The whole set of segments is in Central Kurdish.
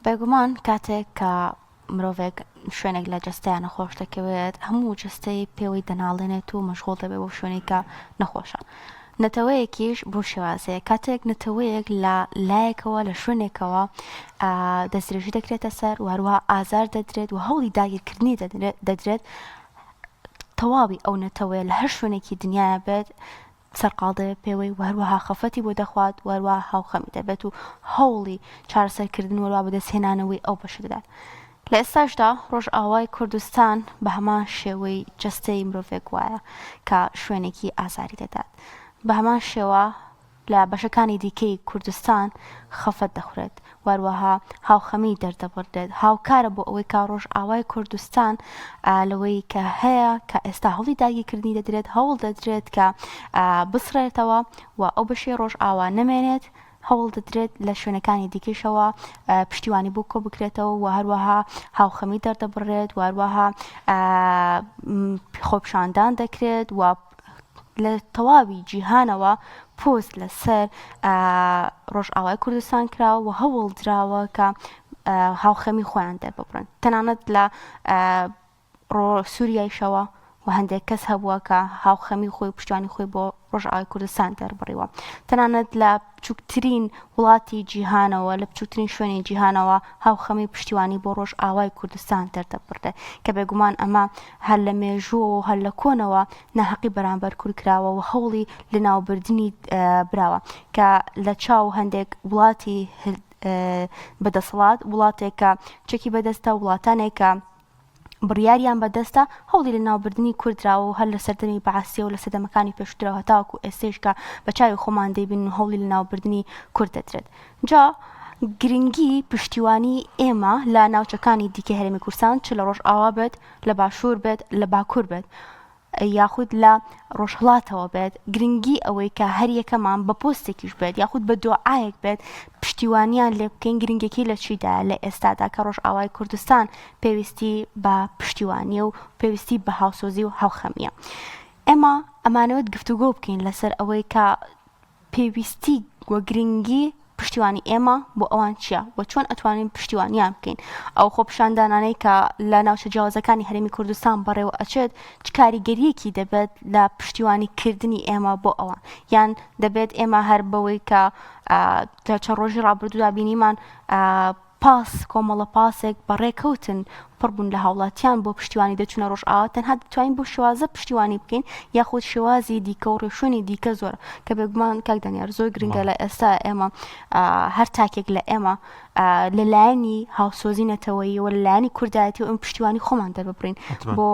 بێگومان کاتێک کە مرۆڤێک شوێنێک لە جەستەیان نەخۆش دەکەوێت هەموو جەستەی پێوەی دەناڵێنێت و مەشغوڵ دەبێت بۆ شوێنێک کە نەخۆشە. نەتەوەیەکیش بۆ شێوازەیە کاتێک نەتەوەیەک لە لایەکەوە لە شوێنێکەوە دەستدرێژی دەکرێتە سەر وهروەها ئازار دەدرێت و هەوڵی داگیرکردنی دەدرێت تەواوی ئەو نەتەوەیە لە هەر شوێنێکی دنیاە بێت سەرقاڵ دەبێت پێوەی وهروەها خەفەتی بۆ دەخوات وهروەها هاوخەمی دەبێت و هەوڵی چارەسەرکردن وەروە بەدەستهێنانەوەی ئەو بەشە دەدات. لە ئێستاشدا ڕۆژئاوای کوردستان بە هەمان شێوەی جەستەی مرۆڤێک وایە کە شوێنێکی ئازاری دەدات. بە هەمان شێوە لە بەشەکانی دیکەی کوردستان خەفەت دەخورێت وەروەها هاوخەمی دەردەبڕدێت هاوکارە بۆ ئەوەی کا ڕۆژئاوای کوردستان لەوەی کە هەیە کە ئێستا هەوڵی داگیرکردنی دەدرێت هەوڵ دەدرێت کە بسڕێتەوە و ئەو بەشەی ڕۆژئاوا نەمێنێت هەوڵ دەدرێت لە شوێنەکانی دیکەشەوە پشتیوانی بۆ کۆ بکرێتەوە و هەروەها هاوخەمی دەردەبڕێت وهروەها خۆپشاندان دەکرێت و لە تەواوی جیهانەوە پۆست لەسەر ڕۆژئاوای کوردستان کراوە و هەوڵ دراوە کە هاوخەمی خۆیان دەرببڕن تەنانەت لە سووریایشەوە و هەندێک کەس هەبووە کە هاوخەمی خۆی پشتیوانی خۆی بۆ ڕۆژئاوای کوردستان دەربڕیوە تەنانەت لە بچووکترین وڵاتی جیهانەوە لە بچووکترین شوێنی جیهانەوە هاوخەمی پشتیوانی بۆ ڕۆژئاوای کوردستان دەردەبڕێت کە بێگومان ئەمە هەر لە مێژووە و هەر لە کۆنەوە ناحەقی بەرامبەر کورتکراوە و هەوڵی لەناوبردنی براوە کە لە چاو هەندێک وڵاتی بەدەسەڵات وڵاتێکە چەکی بەدەستە وڵاتانێکە بڕیاریان بەدەستە هەوڵی لە ناوبردننی کوردراوە و هەر لە سەردەمی بەعاسیە و لە سەردەمەکانی پێشترەوە هەتاوەکو ئێستێشکە بە چاوی خۆمان دەیبین و هەوڵی لە ناوبردننی کورد دەدرێت جا گرنگی پشتیوانی ئێمە لە ناوچەکانی دیکە هەرێمی کوردستان چ لە ڕۆژئاوا بێت لە باشوور بێت لە باکوور بێت یاخود لە ڕۆژهڵاتەوە بێت گرنگی ئەوەی کە هەر یەکەمان بە پۆستێکیش بێت یاخود بە دۆعایەک بێت پشتیوانیان لێ بکەین گرنگێکی لە چیدا لە ئێستادا کە ڕۆژئاوای کوردستان پێویستی بە پشتیوانیە و پێویستی بە هاوسۆزی و هاوخەمیە ئێمە ئەمانەوێت گفتوگۆ بکەین لەسەر ئەوەی کە پێویستی وە گرنگی پشتیوانی ئێمە بۆ ئەوان چییە و چۆن ئەتوانین پشتیوانیان بکەین ئەو خۆپشاندانانەی کە لە ناوچە جیاوازەکانی هەرێمی کوردستان بەڕێوە ئەچێت چ کاریگەریەکی دەبێت لە پشتیوانیکردنی ئێمە بۆ ئەوان یان دەبێت ئێمە هەر بەوەی کە لە چەند ڕۆژی ڕابردوودا بینیمان پاس کۆمەڵە پاسێک بەڕێکەوتن پڕبوون لە هاوڵاتیان بۆ پشتیوانی دەچونە ڕۆژئاوا تەنها دەتوانین بۆ شێوازە پشتیوانی بکەین یاخود شێوازی دیکە و ڕێشوێنی دیکە زۆر کە بێگومان کاک دانیار زۆر گرنگە لە ئێستا ئێمە هەر تاکێک لە ئێمە لەلایەنی هاوسۆزی نەتەوەیی و لەلایەنی کوردایەتی و ئەم پشتیوانی خۆمان دەرببڕین بۆ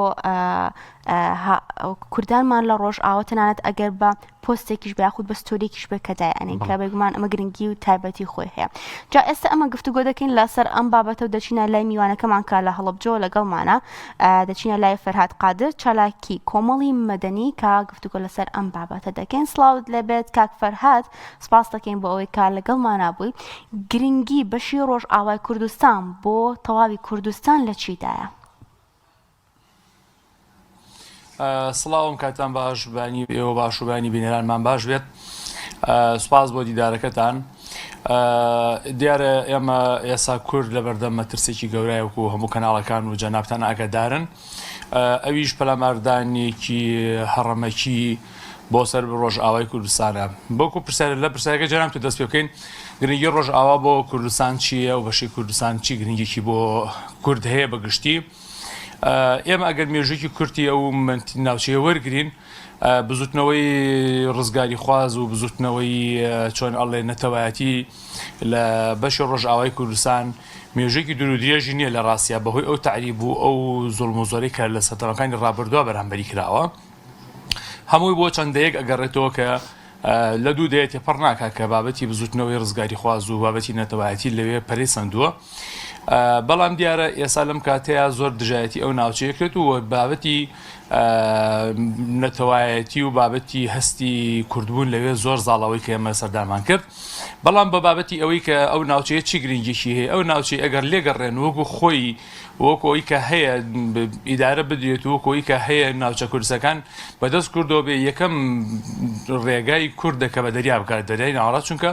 کوردانمان لە ڕۆژئاوا تەنانەت ئەگەر بە پۆستێکیش بە یاخود بە ستۆریێکیش بێ کە دایانین کە بێگومان ئەمە گرنگی و تایبەتی خۆی هەیە جا ئێستا ئەمە گفتوگۆ دەکەین لەسەر ئەم بابەتە و دەچینە لای میوانەکەمان کە لە هەڵەبجۆ لەگەڵمانە دەچینە لای فەرهاد قادر چالاکی کۆمەڵی مەدەنی کە گفتوگۆ لەسەر ئەم بابەتە دەکەین سڵاوت لەبێت کاک فەرهاد سپاس دەکەین بۆ ئەوەی کە لەگەڵمانە بووی گرنگی بەشی ڕۆژئاوای کوردستان بۆ تەواوی کوردستان لە چیدایە سڵاوم کاتان باش بانی ئێوە باش و بانی بینەرانمان باش بێت سوپاس بۆ دیدارەکەتان دیارە ئێمە ئێسا کورد لە بەردەم مەترسێکی گەورایەوەکو هەموو کەناڵەکان و جەنابتان ئاگادارن ئەویش پەلاماردانێکی هەڕەمەکی بۆ سەر ڕۆژئاوای کوردستانە بۆکو لە پرسیارەکە جەناب تو دەست پێ بکەین گرنگی ڕۆژئاوا بۆ کوردستان چییە و بەشی کوردستان چی گرنگێکی بۆ کورد هەیە بەگشتی ئێمە ئەگەر مێژووی کورتی ئەو ناوچەیە وەرگرین بزوتنەوەی ڕزگاری خواز و بزوتنەوەی چۆن ئەڵێ نەتەوایەتی لە بەشی ڕۆژئاوای کوردستان مێژوویەکی دوورودرێژی نییە لە ڕاستیە بەهۆی ئەو تعریب و ئەو زوڵم و زۆرەی کە لە سەردەمەکانی ڕابردووە بەرامبەری کراوە هەمووی بۆ چەندەیەک ئەگەڕێتەوە کە لە دوو دەیەتی پڕ ناکات کە بابەتی بزوتنەوەی ڕزگاری خواز و بابەتی نەتەوایەتی لەوێ پەرەی سندووە بەڵام دیارە ئێستا لەم کاتەیە زۆر دژایەتی ئەو ناوچەیە کرێت و بابەتی نەتەوایەتی و بابەتی هەستی کوردبوون لەوێ زۆر زاڵەوەی کە ئێمە سەردارمان کرد بەڵام بە بابەتی ئەوەی کە ئەو ناوچەیە چی گرنگیشی هەیە ئەو ناوچەی ئەگەر لێگەڕێن وەکو خۆی وەکۆی کە هەیە ئیدارە بدرێت و وەکۆی کە هەیە ناوچە کوردستەکان بەدەست کوردەوە بێ یەکەم ڕێگای کوردەکە بە دەریا بکات دەریای ناوەڕاست چونکە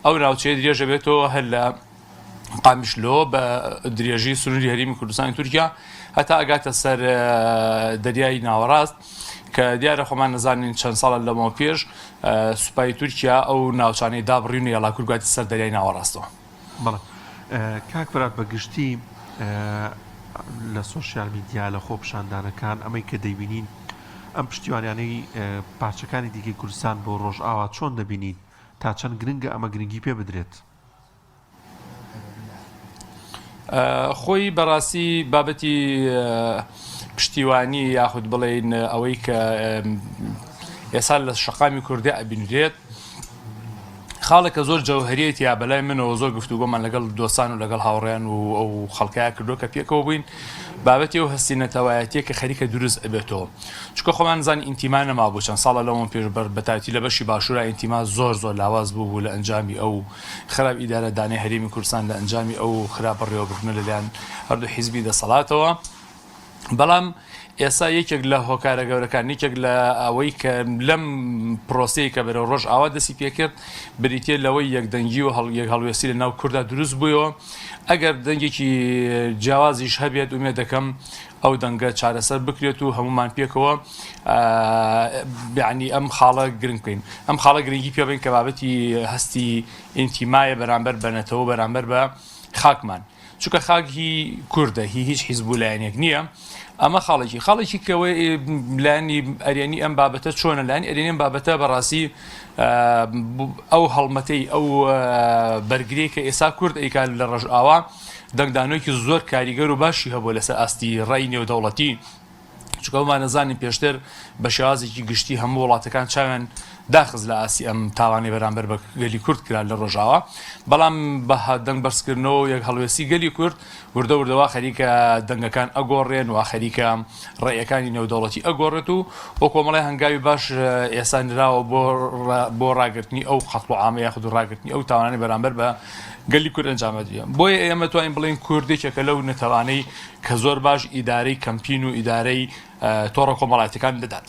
ئەو ناوچەیە درێژە بێتەوە هەر لە قامشلۆ بە درێژی سنووری هەرێمی کوردستانی تورکیا هەتا ئەگاتە سەر دەریای ناوەڕاست کە دیارە خۆمان نەزانین چەند ساڵە لەمەوە پێش سوپای تورکیا ئەو ناوچانەی دابڕین و یاڵا کورگاتی سەر دەریای ناوەڕاستەوە. بەڵێ کاک فرات بەگشتی لە سۆشیال میدیا لە خۆ پیشاندانەکان ئەمەی کە دەیبینین ئەم پشتیوانیانەی پارچەکانی دیکەی کوردستان بۆ ڕۆژئاوا چۆن دەبینین تا چەند گرنگە ئەمە گرنگی پێ بدرێت؟ خۆی بەڕاستی بابەتی پشتیوانی یاخود بڵێن ئەوەی کە ئێستا لە شەقامی کوردی ئەبینرێت خاڵێکە زۆر جەوهەریەتی یا بەلای منەوە زۆر گفتوگۆمان لەگەڵ دۆستان و لەگەڵ هاوڕێیان و ئەو خەڵکایە کردو کە پێکەوە بووین بابەتی ئەو هەستینەتەوایەتیە کە خەریکە دروست ئەبێتەوە چونکە خۆمان نزانین ئینتیما نەما بوو چەند ساڵە لەوەن پێش بەتایبەتی لە بەشی باشوورا ئینتیما زۆر لاواز بوو لە ئەنجامی ئەو خراپ ئیدارەدانەی هەرێمی کوردستان لە ئەنجامی ئەو خراپە ڕێوەبردنە لەلایەن هەردوو حیزبی دەسەڵاتەوە. بەڵام ئێستا یەکێک لە هۆکارە گەورەکان یەکێک لە ئەوەی کە لەم پرۆسەی کە بەرەو ڕۆژ ئاوا دەستی پێکرد بریتێ لەوەی یەکدەنگی و یەک هەڵوێستی لە ناو کووردا دروست بوویەوە ئەگەر دەنگێکی جیاوازیش هەبێت ومێ دەکەم ئەو دەنگە چارەسەر بکرێت و هەمومان پێکەوە یعنی ئەم خاڵە گرنگ بکەین ئەم خاڵە گرنگی پێ بین کە بابەتی هەستی ئینتیمایە بەرامبەر بەنەتەوە بەرامبەر بە خاکمان چونکە خاک هی کووردە هیچ حیزب لایەنێک نییە ئەمە خاڵێکی کەوەی لایانی ئەرێنی ئەم بابەتە چۆنە لایەن ئەرێنی ئەم بابەتە بەڕاستی ئەو هەڵمەتەی ئەو بەرگری کە ئێستا کورد ئەیکا لە ڕۆژئاوا دەنگدانۆیەکی زۆر کاریگەر و باشی هەبوو لەسەر ئاستی ڕای نێودەوڵەتی چونکە ئەومان نەزانین پێشتر بە شێوازێکی گشتی هەموو وڵاتەکان چاوێن داخز لە ئاسی ئەم تاوانی بەرامبەر بە گەلی کورد کرا لە ڕۆژاوە بەڵام بە دەنگ بەرزکردنەوە یەک هەڵوێستی گەلی کورد وردەوردەوە خەریکە دەنگەکان ئەگۆڕێن و خەریکە ڕێیەکانی نێودەوڵەتی ئەگۆڕێت و بۆ کۆمەڵی هەنگاوی باش ئێسانراوە بۆ ڕاگررتنی ئەو خەڵق و عامە یاخود و ڕاگررتنی ئەو تاوانانی بەرامبەر بە گەلی کورد ئەنجامەدرێن بۆیە ئێمە توانین بڵێن کوردێکێکە لەو نەتەوانەی کە زۆر باش ئیدارەی کەمپین و ئیدارەی تۆڕە کۆمەڵایەتەکان دەدات.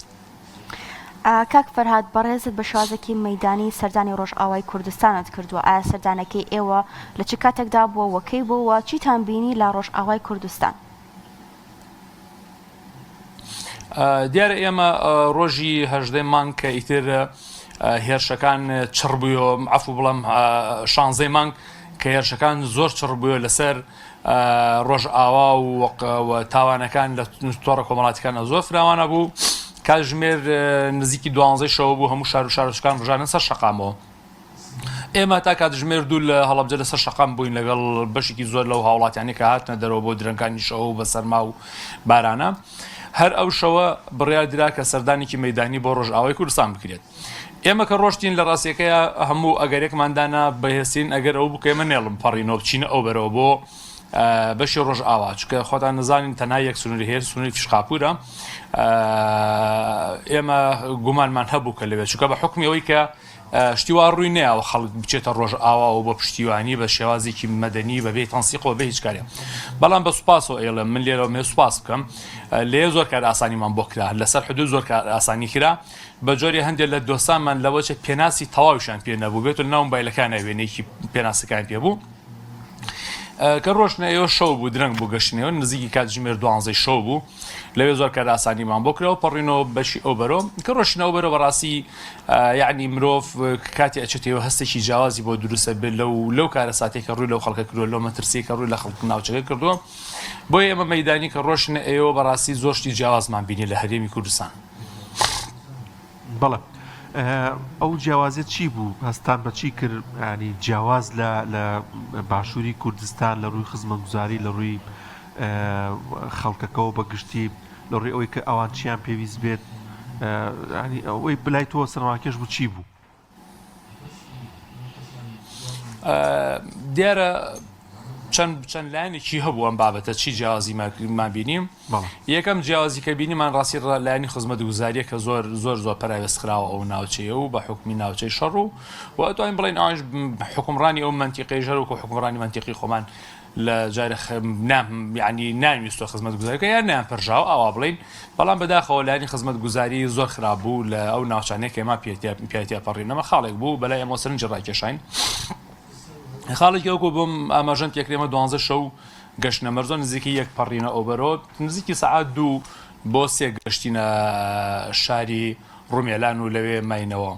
کاک فەرهاد بەڕێزت بە شازێکی مەیدانی سەردانی ڕۆژئاوای کوردستانت کردووە ئایا سەردانەکەی ئێوە لە چ کاتێکدا بووە وەکەی بووە چیتان بینی لە ڕۆژئاوای کوردستان؟ دیارە ئێمە ڕۆژی هەژدەی مانگ کە ئیتر هێرشەکان چڕ بووە عەفو بڵێم 16 مانگ کە هێرشەکان زۆر چڕ بووە لەسەر ڕۆژئاوا و تاوانەکان لە تۆڕە کۆمەڵاتیەکانە زۆر فراوانە بوو کاتژمێر نزیکی 12 شەوە بوو هەموو شار و شارۆچکان ڕژانە سەر شەقامەوە ئێمە تا کاتژمێر دوو لە هەڵەبجە لەسەر شەقام بووین لەگەڵ بەشێکی زۆر لەو هاوڵاتیانی کە هاتنە دەرەوە بۆ درەنگانی شەوە و بە سەرما و بارانە هەر ئەو شەوە بڕیاردرا کە سەردانێکی مەیدانی بۆ ڕۆژئاوای کوردستان بکرێت ئێمە کە ڕۆشتین لە ڕاستیەکەیە هەموو ئەگەرێکماندانا بەهێستین ئەگەر ئەو بکەمە نێڵم پەڕینەوە بچینە ئەو بەرەوە بۆ بەشی ڕۆژئاوا چکە خۆتان نزانین تەنها یەک سنووری هەیە سنووری فیشقاپورە ئێمە گومانمان هەبوو کە لەوێت چکە بە حکمی ئەوەی کە شتیوا ڕووی نەیەوە خەڵک بچێتە ڕۆژئاوا و بۆ پشتیوانی بە شێوازێکی مەدەنی بەبێ تەنسیقەوە بە هیچ کارێ بەڵام بە سوپاسەوە ئێڵێ من لێرەوە مێ سوپاس بکەم لێ زۆر کار ئاسانیمان بۆ کرا لەسەر حدود زۆر کار ئاسانی کرا بە جۆری هەندێک لە دۆستانمان لەوەچە پێناسی تەواویشان پێ نەبوو بێت و ناو مۆبایلەکانە وێنەیەکی پێناسەکان پێ بوو کە ڕۆژنەوە شەو بوو درەنگ بوو گەشتنەوە نزیکی کاتژمێر 12 شەو بوو لەوێ زۆر کار ئاسانیمان بۆ کرەوە پەڕینەوە بەشی ئەو بەرەوە کە ڕۆشنەوە بەرەوە بەڕاستی یعنی مرۆڤ کاتی ئەچێتەوە هەستێکی جیاوازی بۆ دروستە بێت لەو کارە ساتێک کە ڕووی لەو خەڵکە کردووە لەو مەترسی کە ڕووی لە خەڵک ناوچەکە کردووە بۆیە ئێمە مەیدانی کە ڕۆشنە ئێوە بەڕاستی زۆر شتی جیاوازمان بینی لە هەرێمی کوردستان. بەڵێ ئەو جیاوازێت چی بوو هەستان بە چی کرد ینی جیاواز لە باشووری کوردستان لە ڕووی خزمەتگوزاری لە ڕووی خەڵکەکەەوە بە گشتی لە ڕووی ئەوەی کە ئەوان چیان پێویست بێت ئەوەی بلای تۆ سەرماکێش بوو چی بوو؟ دیارە چەند لایەنێکی هەبوو ئەم بابەتە چی جیاوازیمان بینیم یەکەم جیاوازی کە بینیمان ڕاستی لایەنی خزمەتگوزاریە کە زۆر پەراوێستکراوە ئەو ناوچەیە و بە حکمی ناوچەی شەڕ و ئەتوانین بڵێن ئەوش حکومڕانی ئەو منتیقەی ژەر و حکومڕانی منتیقی خۆمان لە جارە ینی نانویستۆ خزمەتگوزاریەکە یان نیان پەرژاو ئاوا بڵین بەڵام بەداخەوە لایەنی خزمەتگوزاری زۆر خراپ بوو لە ئەو ناوچانەیە کە ئێمە پێیان پەڕینەمە خاڵێک بوو بەلای ئەمە سەرنجی ڕاکێشاین خاڵێکی ئەوکو بم ئاماژەن تێکرێمە 12 شەو گەشتنە مەرزۆ نزیکی یەک پەڕینە ئۆبەرۆ نزیکی سەعات 2 بۆ 3 گەشتینە شاری ڕومێلان و لەوێ ماینەوە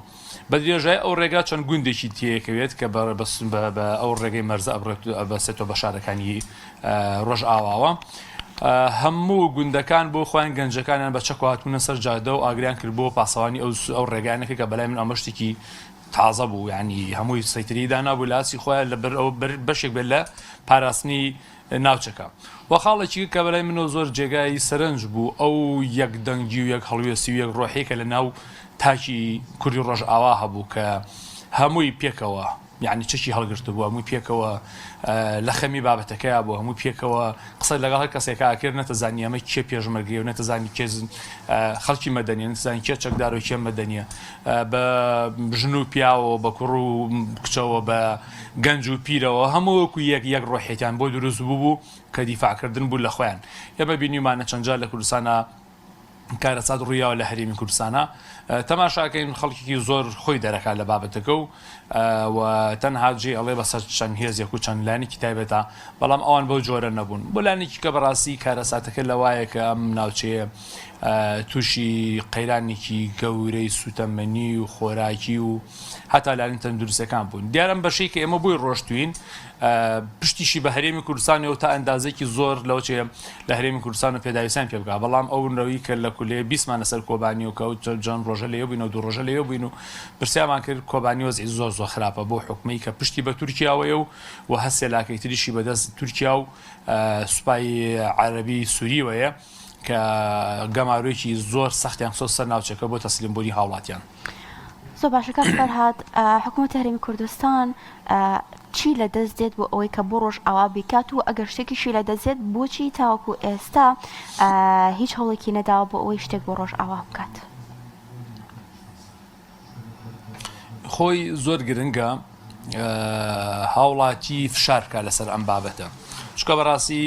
بە درێژای ئەو ڕێگا چەند گوندێکی تێکەوێت کە بە ئەو ڕێگەی مەرزە ئەبەسێتەوە بە شارەکانی ڕۆژ ئاواوە هەموو گوندەکان بۆ خۆیان گەنجەکانیان بە چەک هاتوونە سەر جادە و ئاگریان کرد بۆ پاسەوانی ئەو ڕێگانەکە کە بەلای من ئەمەشتێکی تازە بوو یعنی هەمووی سەیتریدا نابوو لاسی خۆیان لەبەر ئەو بەشێک بێت لە پاراستنی ناوچەکە وە خاڵێکی کە بەلای منەوە زۆر جێگای سەرنج بوو ئەو یەک دەنگی و یەک هەڵوێستی و یەک ڕۆحێکە لە ناو تاکی کوردی ڕۆژ ئاوا هەبوو کە هەمووی پێکەوە یعنی چشی هەڵگرت بوو هەمووی پێکەوە لە خەمی بابەتەکەی بوو هەموو پێکەوە قسە لەگەڵ هەر کەسێکا کرد نەتەزانی ئەمە کێ پێشمەرگی و نەتەزانی کێ خەڵکی مەدەنیە نەتەزانی کێ چەکدار و کێ مەدەنیە بە ژن و پیاوە بە کوڕ و کچەوە بە گەنج و پیرەوە هەموو وەکو یەک ڕۆحێتیان بۆ دروست بوو کە دیفاعکردن بوو لە خۆیان ئێمە بینیمانە چەند جار لە کوردستانە کارەسات ڕوویاوە لە هەرێمی کوردستانە تەماشاکەین خەڵکێکی زۆر خۆی دەرەکات لە بابەتەکە و تەنها جێ ئەڵێ بەسەر چەند هێزێک و چەند لانێکی تایبەتە بەڵام ئەوان بەو جۆرە نەبوون بۆ لانێکی کە بەڕاستی کارەساتەکە لەوایە کە ئەم ناوچەیە تووشی قەیرانێکی گەورەی سوتەمەنی و خۆراکی و هەتا لانی تەندروستەکان بوون دیارم بەشەی کە ئێمە بۆی ڕۆشتوین پشتیشی بە هەرێمی کوردستانەوە تا ئەندازێکی زۆر لەوچێ لە هەرێمی کوردستان و پێداویستان پێ بکات بەڵام ئەو ڕەوی کە لە کولێ 20مانە سەر کۆبانی و کەوت جان ڕۆژە لێ بووین و دوو ڕۆژە لێ بووین و پرسیامان کرد کۆبانی وەزعی زۆر خراپە بۆ حکومەی کە پشتی بە تورکیاوەیە و هەستێ لاکەی تریشی بەدەست تورکیا و سوپای عەرەبی سووریوەیە کە گەماروێکی زۆر سەختیان سەر ناوچەکە بۆ تەسلیمبوونی هاوڵاتیان زۆر باشە کاک فەرهاد حکوومەتی هەرێمی کوردستان چی لە دەست دێت بۆ ئەوەی کە بۆ ڕۆژ ئاوا بیکات و ئەگەر شتێکیشی لە دەست بۆچی تاوەکو ئێستا هیچ هەوڵێکی نەداوە بۆ ئەوەی شتێک بۆ ڕۆژ ئاوا بکات خۆی زۆر گرنگە هاوڵاتی فشارکە لەسەر ئەم بابەتە چکە بەڕاستی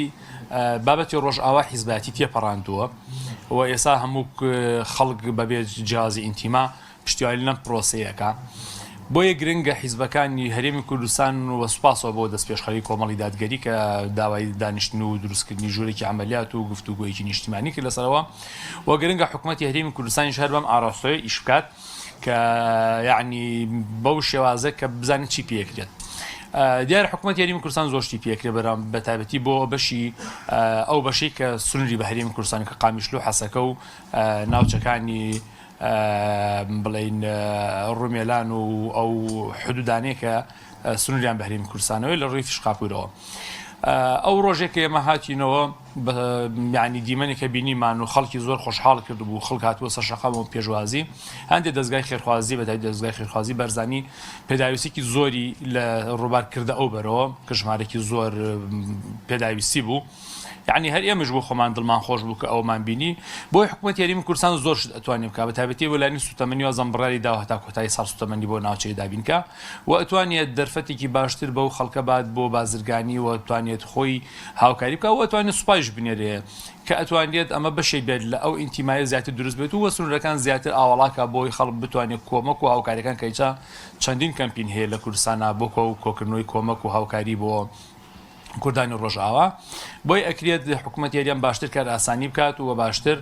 بابەتی ڕۆژ ئاوا حیزبەتی تێپەڕاندووە و ئێستا هەموو خەڵک بەبێ جیازی ئینتیما پشتیوانی لەم پرۆسەیەکە بۆیە گرنگە حیزبەکانی هەرێمی کوردستان و سوپاسەوە بۆ دەستپێشخەری کۆمەڵی دادگەری کە داوای دانیشتن و دروستکردنی ژوورێکی عملیات و گفتوگۆیەکی نیشتیمانی کرد لەسەرەوە و گرنگە حکوومەتی هەرێمی کوردستانیش هەر بەم ئاراستەیە ئیش بکات کە یعنی بەو شێوازە کە بزانێت چی پێکرێت دیارە حکوومەتی هەرێمی کوردستان زۆرشتی پێکرێ بەرام بە تایبەتی بۆ بەشی ئەو بەشەی کە سنووری بە هەرێمی کوردستان کە قامیشلو و حەسەکە و ناوچەکانی بڵین ڕومێلان و ئەو حدودانەیە کە سنووریان بە هەرێمی کوردستانەوەی لە ڕووی فیشقاپورەوە ئەو ڕۆژێک کە ئێمە هاتینەوە یعنی دیمەنێکە بینیمان و خەڵکی زۆر خۆشحاڵ کرد بوو خەڵک هاتووە سەر شەقام و پێشوازی هەندێک دەستگای خێرخوازی بەتای دەستگای خێرخوازی بەرزانی پێداویستێکی زۆری لە ڕووبارکردە ئەو بەرەوە کە ژمارەی زۆر پێداویستی بوو یعنی هەر ئێمەش بۆ خۆمان دڵمان خۆش بوو کە ئەومان بینی بۆی حکوومەتی هەرێمی کوردستان زۆر شت ئەتوانێت بکات بە تایبەتی وەلانی سوتەمەنی و زەمبڕاری داوە هەتا کۆتایی ساڵ سوتەمەنی بۆ ناوچەی دابینکە و ئەتوانێت دەرفەتێکی باشتر بەو خەڵکە بات بۆ بازرگانی و ئەتوانێت خۆی هاوکاری بکە و ئەتوانێت سوپایش بنێرێ کە ئەتوانێت ئەمە بەشێک بێت لە ئەو ئینتیمایە زیاتر دروست بێت و وەسنورەکان زیاتر ئاوەڵاکە بۆی خەڵک بتوانێت کۆمەک و هاوکاریەکان کەیچە چەندین کەمپین هەیە لە کوردستانە بۆ کۆکردنەوەی کۆمەک و هاوکاری بۆ کوردانی ڕۆژئاوا بۆی ئەکرێت حکوومەتی هەرێم باشتر کار ئاسانی بکات و باشتر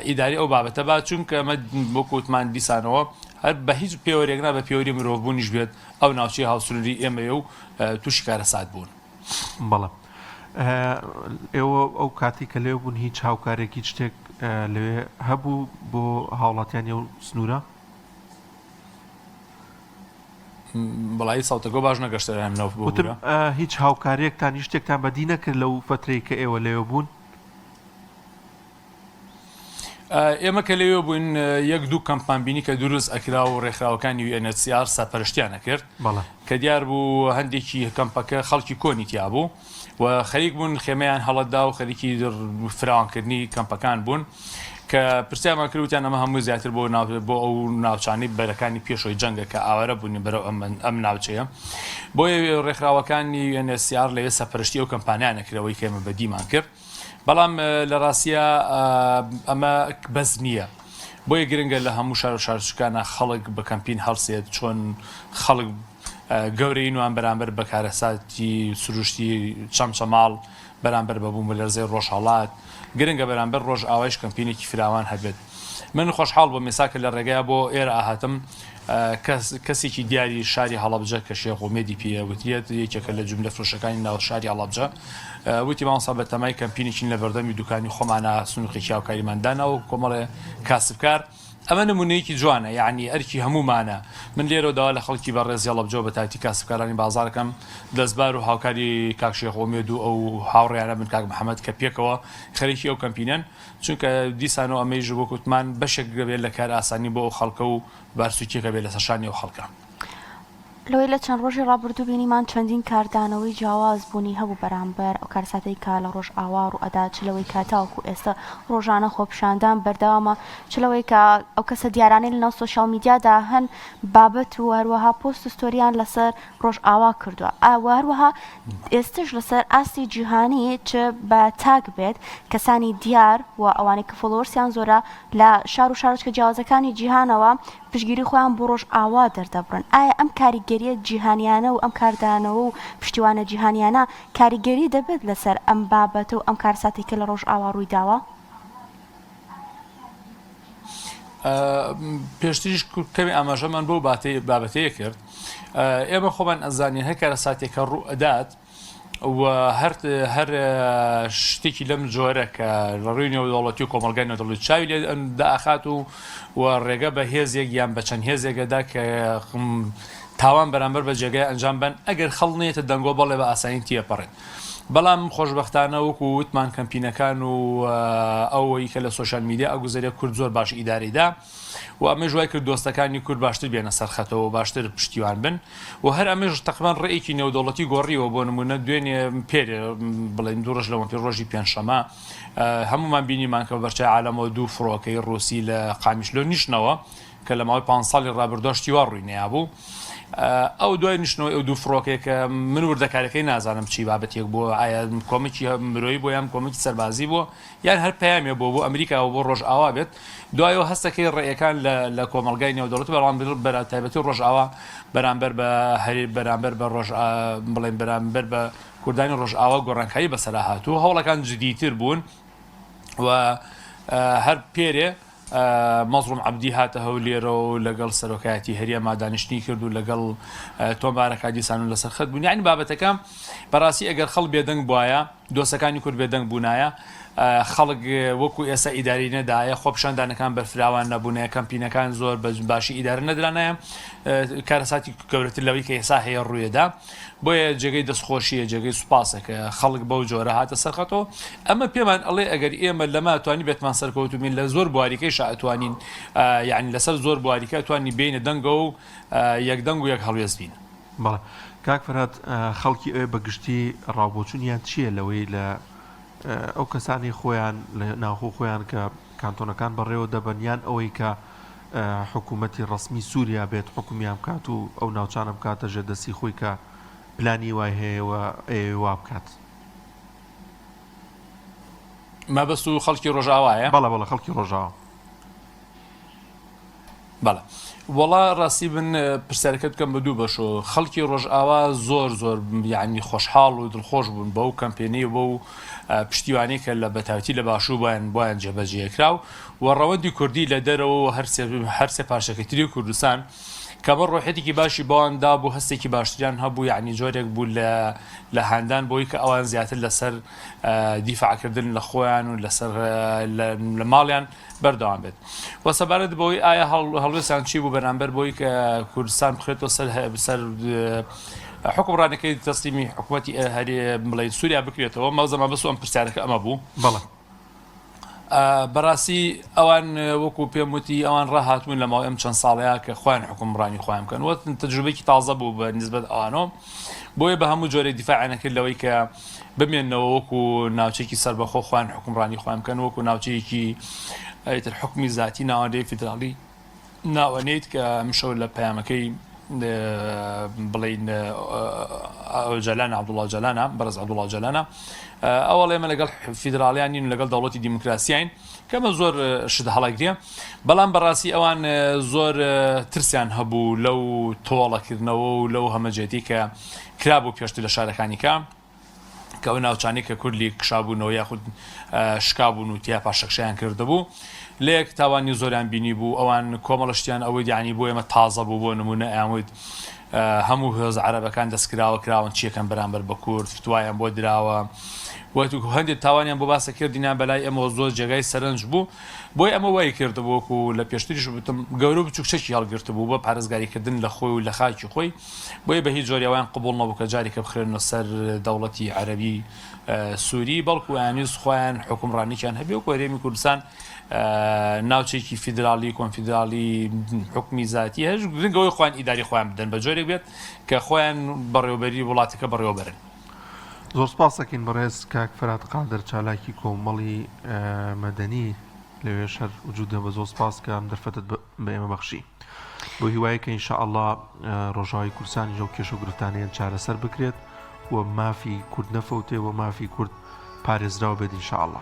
ئیداری ئەو بابەتە بات چونکە ئەمە بۆ کووتمان دیسانەوە هەر بە هیچ پێوەرێکنا بە پێوەری مرۆڤبوونیش بێت ئەو ناوچەی هاوسنووری ئێمەیە و تووشی کارەسات بوون بەڵام ئێوە ئەو کاتی کە لێو بوون هیچ هاوکارێکی شتێک لەوێ هەبوو بۆ هاوڵاتیانی و سنوورە بەڵایی ساوتەگۆ باش نەگەشتە هەمنەوە بوو هیچ هاوکاریەکتان هیچ شتێکتان بەدی نەکرد لەو فترەی کە ئێوە لێوە بوون ئێمە کە لێوە بووین یەک دوو کەمپانبینی کە دروست ئەکرا و ڕێکخراوەکانی UNHCR سەرپەرشتیانە کرد کە دیار بوو هەندێکی کەمپەکە خەڵکی کۆنی تیا بوو و خەریک بوون خێمەیان هەڵەتدا و خەریکی فراوانکردنی کەمپەکان بوون کە پرسیامان کردوتیان ئەمە هەموو زیاتر بۆ ئەو ناوچانی بەرەکانی پێشۆی جەنگە کە ئاوارە بوونی بەرەو ئەم ناوچەیە بۆیە ڕێکخراوەکانی UNHCR لەوێ سەرپەرشتی ئەو کەمپانیانەکرەوەی کە ئێمە بەدیمان کرد بەڵام لە ڕاستیە ئەمە بەس نییە بۆیە گرنگە لە هەموو شار و شارچکانە خەڵک بە کەمپین هەڵسێت چۆن خەڵک گەورەینوان بەرامبەر بەکارەساتی سروشتی چەمچەماڵ بەرامبەر بەبووم بە لەرزەی ڕۆژهەڵات گرنگە بەرامبەر ڕۆژ ئاوایش کەمپینێکی فراوان هەبێت. من خۆشحاڵ بۆ میساکە لە ڕێگەیە بۆ ئێرە ئاهاتم کەسێکی دیاری شاری هەڵەبجە کە شێخ ئومێدی پێوترێت یەکێکە لە جملە فرۆشەکانی ناو شاری هەڵەبجە وتی مامۆستا بە تەمای کەمپینێکی لە بەردەمی دوکانی خۆمانە سنووقی چاوکاریماندانەوە و کۆمەڵێ کاسبکار ئەمە نمونەیەکی جوانە یعنی ئەرکی هەمومانە من لێرە داوا لە خەڵکی بەڕێز هەڵەبجە بە تایبەتی کاسبکارانی بازارەکەم دەستبار و هاوکاری کاک شێخ ئومێد و ئەو هاوڕێیانە من کاک محەممەد کە پێکەوە خەریکی ئەو کەمپینەن چونکە دیسان و ئەمەیژ بۆ کوتمان بەشێک بێت لە کار ئاسانی بۆ ئەو خەڵکە و بارسوکیەکە بێت لە سەرشانی ئەو خەڵکە. لەوەی لە چەند ڕۆژی ڕابردوو بینیمان چەندین کاردانەوەی جیاواز بوونی هەبوو بەرامبەر ئەو کارساتەی کا لە ڕۆژ ئاوار و ئەدا چلەوەی کاتاوەکو ئێستا ڕۆژانە خۆپشاندان بەردەوامە چلەوەی کە ئەو کەسە دیارانەی لەناو سۆشیال میدیادا هەن بابەت و هەروەها پۆست ستۆریان لەسەر ڕۆژ ئاوا کردووە هەروەها ئێستش لەسەر ئاستی جیهانی چ بە تاک بێت کەسانی دیار و ئەوانەی کە فۆلۆورسیان زۆرە لە شار و شارۆچکە جیاوازەکانی جیهانەوە پشتگیری خۆیان بۆ ڕۆژ ئاوا دەردەبڕن. ئایا ئەم کاریگەریە جیهانیانە و ئەم کاردانەوە و پشتیوانە جیهانیانە کاریگەری دەبێت لەسەر ئەم بابەتە و ئەم کارساتی کە لە ڕۆژ ئاوا ڕووی داوە؟ پێشتریش کەمی ئاماژەمان بۆ بابەتەیە کرد ئێمە خۆمان ئەزانین هەر کارەساتێکە ڕوو ئەدات و هەر شتێکی لەم جۆرە کە لە ڕووی نێودەوڵەتی و کۆمەلگای نێودەوڵەتی چاوی لێ داخات و ڕێگە بە هێزێک یان بە چەند هێزێکەدا کە تاوان بەرامبەر بە جێگای ئەنجام بن ئەگەر خەڵنێتە دەنگۆ بەڵێ بە ئاسانی تێپەڕێت. بەڵام خۆشبەختانە وەکو وتمان کەمپینەکان و ئەوەی کە لە سۆشیال میدیا ئەگوزارێ کورد زۆر باش ئیداریدا و ئەمەش وای کرد دۆستەکانی کورد باشتر بێنە سەرخەتەوە باشتر پشتیوان بن و هەر ئەمەش تقریبان ڕێیەکی نێودەوڵەتی گۆڕیەوە بۆ نمونە دوێنێ پێرێ بڵێن دوو ڕۆژ لەوە پێ ڕۆژی پێنجشەمە هەمومان بینیمان کە بەرچای عالەمەوە دوو فڕۆکەی ڕووسی لە قامیشلۆ نیشتنەوە کە لە ماوەی 5 ساڵی ڕابردۆشتی وا ڕووی نەیابوو ئەو دوای نیشتنەوەی ئەو دوو فڕۆکێکە من وردەکارەکەی نازانم چی بابەتێک بۆ ئایا کۆمەکی مرۆیی بۆ یان کۆمەکی سەربازی بۆ یان هەر پەیامێ بۆ ئەمریکاەوە بۆ ڕۆژ ئاوا بێت دوایەوە هەستەکەی ڕێیەکان لە کۆمەلگای نێودەوڵەتی بەڵام بەرە تایبەتی ڕۆژ ئاوا بەرامبەر بە هەری بەرامبەر بە ڕۆژ بڵێن بەرامبەر بە کوردانی ڕۆژ ئاوا گۆڕانکاری بەسەرا هاتوو هەوڵەکان جدیتر بوون و هەر پێرێ مەزڵوم عەبدی هاتە هەولێرە و لەگەڵ سەرۆکایەتی هەریەما دانیشتنی کرد و لەگەڵ تۆمبارەکە دیسان و لەسەر خەت بوون یعنی بابەتەکە بەڕاستی ئەگەر خەڵ بێدەنگ بووایە دۆستەکانی کورد بێدەنگ بوونایە خەڵک وەکو ئێستا ئیداری نەدایە خۆپشاندانەکان بەرفراوان نەبوونەیە کەمپینەکان زۆر باشی ئیدارە نەدرانایە کارەساتی گەورەتر لەوەی کە ئێستا هەیە ڕوویەدا بۆیە جێگەی دەستخۆشیە جێگەی سوپاسەکە خەڵک بەو جۆرە هاتە سەرخەتەوە ئەمە پێمان ئەڵێ ئەگەر ئێمە لەمە توانی بێتمان سەرکەوتومین لە زۆر بواریکەی ئەتوانین یعنی لەسەر زۆر بواریکە توانی بینە دەنگە و یەک دەنگ و یەک هەڵوێز بین. بەڵێ کاک فەرهاد خەڵکی ئەوێ بەگشتی ڕاوبۆچوونیان چییە لەوەی لە ئەو کەسانی خۆیان لە ناوخۆ خۆیان کە کانتۆنەکان بەڕێوە دەبەنیان ئەوەی کە حکوومەتی ڕسمی سووریا بێت حکومیان بکات و ئەو ناوچانە بکاتە ژێدەستی خۆی کە پلانی وای هەیەوە وا بکات مەبەست و خەڵکی ڕۆژاوایە بەڵە خەڵکی ڕۆژاوە بەڵە وەڵا ڕاستی بن پرسیارەکە بکەم بە دوو بەشۆ خەڵکی ڕۆژئاوا زۆر یعنی خۆشحاڵ و دڵخۆش بوون بەو کەمپێنی بۆ و پشتیوانی کە لە بەتاوەتی لە باشوو بۆیان جێبەجێکرا و ڕەوەندی کوردی لە دەرەوە هەرسێ پاشەکەتری کوردستان کەمە ڕۆحێتێکی باشی بەواندا بوو هەستێکی باشتریان هەبوو یعنی جۆرێک بوو لە هەندان بۆی کە ئەوان زیاتر لەسەر دیفاعکردن لە خۆیان و لەسەر لە ماڵیان بەردەوام بێت وە سەبارەت بەوەی ئایا هەڵوێستان چی بوو بەرامبەر بۆی کە کوردستان بخێتەوە سەر حکومڕانەکەی تەسلیمی حکوومەتی هەری بڵێن سووریا بکرێتەوە مەوزەمە بەس ئەم پرسیارەکە ئەمە بوو بەڵێ بەڕاستی ئەوان وەکو پێم وتی ئەوان ڕاهاتوون لە ماوەی ئەم چەند ساڵەیە کە خۆیان حکومڕانی خۆیان بکەن وە تەجروبەیەکی تازە بوو بە نیسبەت ئەوانەوە بۆیە بە هەموو جۆرە دیفاعیان کرد لەوەی کە بمێنەوە وەکو ناوچێکی سەربەخۆ خۆیان حکومڕانی خۆیان بکەن وەکو ناوچەیەکی ئەیتر حکومی ذاتی ناوەندەی فیدراڵی ناوەنێت کە ئەمشەو لە پەیامەکەی بڵین جەلانە عەبدوڵڵا جەلانە بەرز عەبدوڵڵا جەلانە ئەوەڵ ئێمە لەگەڵ فیدراڵیان نین لەگەڵ دەوڵەتی دیموکراسیین کەمە زۆر شت هەڵەگرێ بەڵام بەڕاستی ئەوان زۆر ترسیان هەبوو لەو تۆڵەکردنەوە و لەو هەمەجێتی کە کرابوو پێشتر لە شارەکانیکە کە ئەو ناوچانی کە کوردی کشابوونەوە یاخود شکابوون و تیا پاشەکشیان کردبوو لێک تاوانی زۆریان بینی بوو ئەوان کۆمەڵشتیان ئەوەی دیانی بۆ ئێمە تازە بوو بۆ نمونە ئەمووت هەموو هێز عەرەبەکان دەستکراوە کراون چیەکەن بەرامبەر بە کورد فتوایان بۆ دراوە وەتو هەندێک تاوانیان بۆ باسە کردینان بەلای ئەمە زۆر جێگای سەرنج بوو بۆی ئەمە وای کردبووکو لە پێشتریش بتم گەورە بچووکچێکی هەڵگرتە بوو بە پارێزگاریکردن لە خۆی و لە خاکی خۆی بۆی بە هیچ جۆریەوەیان قبول نەبوو کە جارێکە بخرێنە سەر دەوڵەتی عەرەبی سووری بەڵکو یانویست خۆیان حکومڕانییان هەبێ و هەرێمی کوردستان ناوچێکی فیدرالی کۆنفیدرالی حکمی زاتی هەش گرنگەوەی خۆیان ئیداری خۆیان بدەن بە جۆرێک بێت کە خۆیان بەڕێوەبەری وڵاتەکە بەڕێوەبەرن. زۆر سپاسەکەین بەڕێز کاک فەرات قادر چالاکی کۆمەڵی مەدەنی لەوێ شەر وجودە بە زۆر سپاس کە ئەم دەرفەتت بە ئێمە بەخشی بۆ هیوایە کە ئینشاءالله ڕۆژاوی کوردستانی ژەو کێش و گرفتانیان چارەسەر بکرێت و مافی کورد نەفەوتێ و مافی کورد پارێزراوە بێت ئینشاءالله.